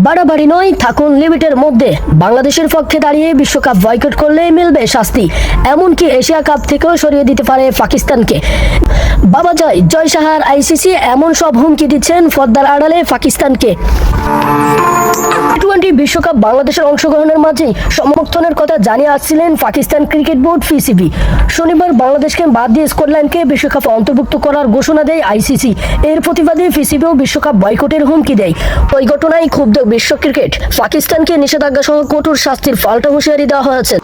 বাড়াবাড়ি নয়, থাকুন লিমিটের মধ্যে। বাংলাদেশের পক্ষে দাঁড়িয়ে বিশ্বকাপ বয়কট করলে মিলবে শাস্তি, এমনকি এশিয়া কাপ থেকেও সরিয়ে দিতে পারে পাকিস্তানকে। বাবা জয় জয় সাহার আইসিসি এমন সব হুমকি দিচ্ছেন পর্দার আড়ালে পাকিস্তানকে। টি-20 বিশ্বকাপ বাংলাদেশের অংশগ্রহণের মাঝেই সমর্থনের কথা জানিয়ে আসছিলেন পাকিস্তান ক্রিকেট বোর্ড পিসিবি। শনিবার বাংলাদেশকে বাদ দিয়ে স্কটল্যান্ডকে বিশ্বকাপে অন্তর্ভুক্ত করার ঘোষণা দেয় আইসিসি। এর প্রতিবাদে পিসিবিও বিশ্বকাপ বয়কটের হুমকি দেয়। ওই ঘটনায় ক্ষুব্ধ বিশ্ব ক্রিকেট। পাকিস্তানকে নিষেধাজ্ঞা সহ কঠোর শাস্তির পাল্টা হুঁশিয়ারি দেওয়া হয়েছে।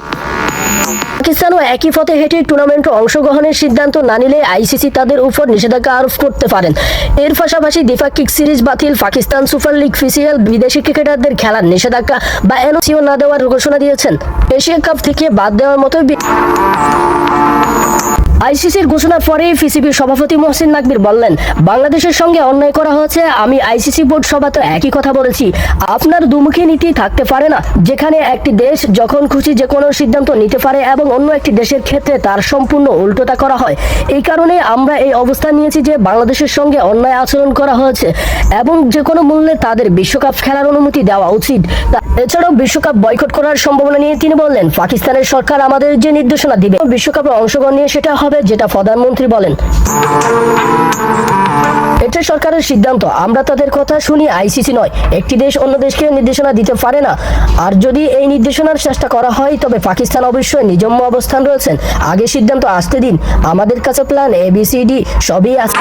পাকিস্তানও একই পথে হেঁটে টুর্নামেন্টে অংশগ্রহণের সিদ্ধান্ত না নিলে আইসিসি তাদের উপর নিষেধাজ্ঞা আরোপ করতে পারেন। এর পাশাপাশি দ্বিপাক্ষিক সিরিজ বাতিল, পাকিস্তান সুপার লিগ পিসিএল বিদেশি ক্রিকেটারদের খেলার নিষেধাজ্ঞা বা এনওসিও না দেওয়ার ঘোষণা দিয়েছেন। এশিয়া কাপ থেকে বাদ দেওয়ার মতো আইসিসির ঘোষণার পরে পিসিবির সভাপতি মহসিন নাকবীর বললেন, বাংলাদেশের সঙ্গে অন্যায় করা হয়েছে। আমি আইসিসি বোর্ড সভাতে একই কথা বলেছি। আপনার দুমুখী নীতি থাকতে পারে না, যেখানে একটি দেশ যখন খুশি যে কোনো সিদ্ধান্ত নিতে পারে এবং অন্য একটি দেশের ক্ষেত্রে তার সম্পূর্ণ উল্টোটা করা হয়। এই কারণে আমরা এই অবস্থান নিয়েছি যে বাংলাদেশের সঙ্গে অন্যায় আচরণ করা হয়েছে এবং যে কোনো মূল্যে তাদের বিশ্বকাপ খেলার অনুমতি দেওয়া উচিত। এছাড়াও বিশ্বকাপ বয়কট করার সম্ভাবনা নিয়ে তিনি বললেন, পাকিস্তানের সরকার আমাদের যে নির্দেশনা দিবে বিশ্বকাপে অংশগ্রহণ নিয়ে সেটা হবে যেটা প্রধানমন্ত্রী বলেন। এটা সরকারের সিদ্ধান্ত, আমরা তাদের কথা শুনি, আইসিসি নয়। একটি দেশ অন্য দেশকে নির্দেশনা দিতে পারে না। আর যদি এই নির্দেশনার চেষ্টা করা হয় তবে পাকিস্তান অবশ্যই নিজম্য অবস্থান রয়েছেন। আগে সিদ্ধান্ত আসতে দিন, আমাদের কাছে প্ল্যান ABCD সবই আছে।